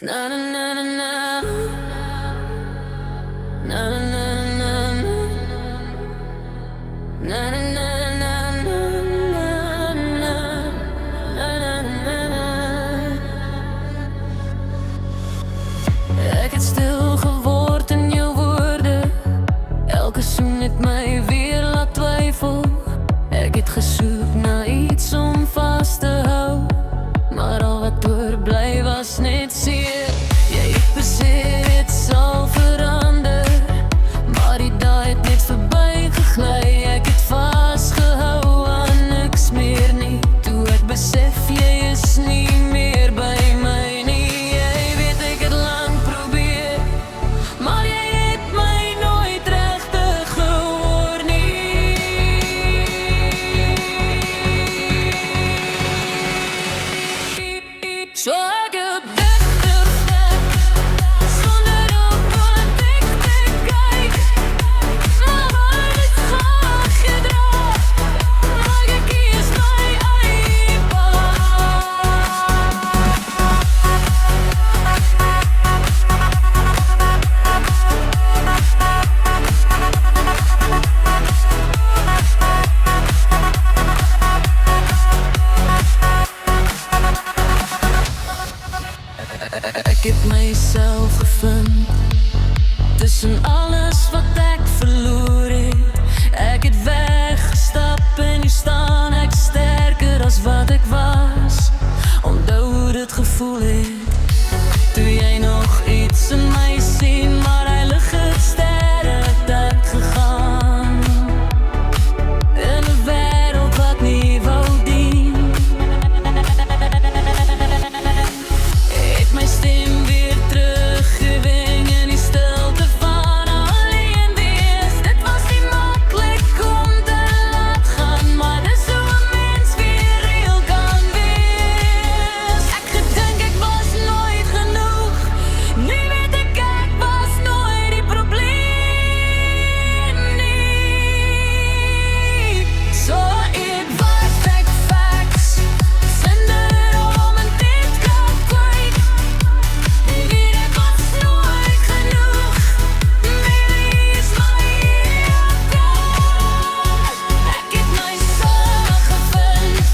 Na na na na na na na na na na na. Ek het stil geword in jou woorde. Elke soen het my weer laat twyfel. Ek het gesoek na iets om vast te hou, maar al wat oorbly was net seer. Jy het besê dit sal verander, maar die dae het net verby gegly. Ek het vasgehou aan niks meer nie, toe ek besef jy is nie meer by my nie. Jy weet ek het lang probeer, maar jy het my nooit regtig gehoor nie. So ek het Ek het myself gevind tussen alles wat ek verloor het. Ek het weggestap en nu staan ek sterker as wat ek was. Onthou hoe dit gevoel het toe jy nog iets in my sien, maar hy lig het sterre het uitgegaan in 'n wêreld wat nie wou dien. Het my stem weer teruggewing in die stilte van alleen wees. Dit was nie maklik om te laat gaan, maar dis hoe 'n mens weer reël kan wees. Ek gedink ek was nooit genoeg, nu weet ek was nooit die probleem nie. So it was back facts, sender om en dit kan kwijt. Weer ek was nooit genoeg, maybe is my ek het myself gevind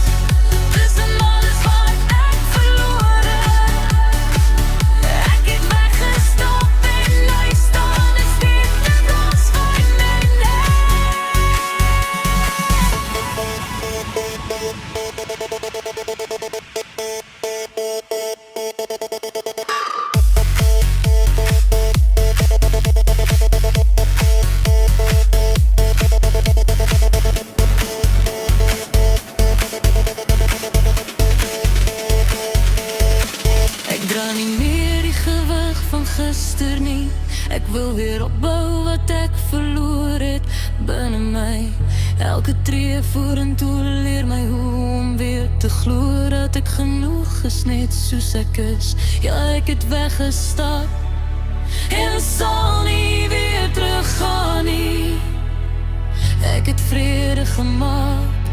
tussen alles wat ek verloor het. Ek het weggestap en nou staan ek steeds los van my Ek dra nie meer die gewig van gister nie. Ek wil weer opbou wat ek verloor het binne my. Elke tree vorentoe leer my hoe om weer te glo dat ek genoeg is, net soos ek is. Ja, ek het weggestap en sal nie weer teruggaan nie. Ek het vrede gemaak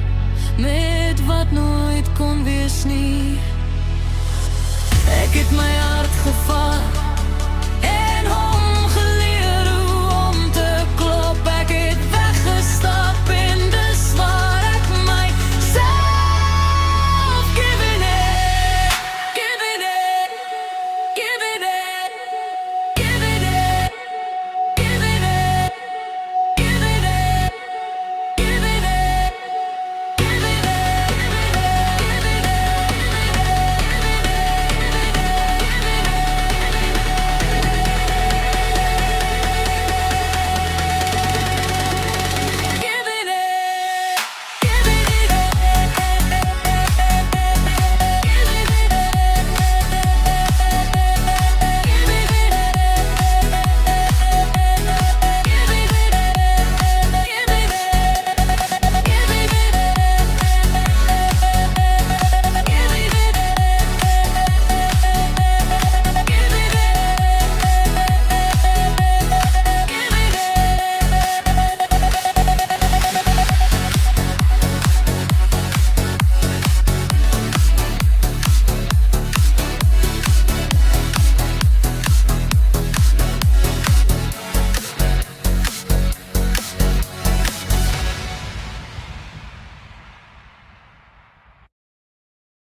met wat nooit kon wees nie. Ek het my hart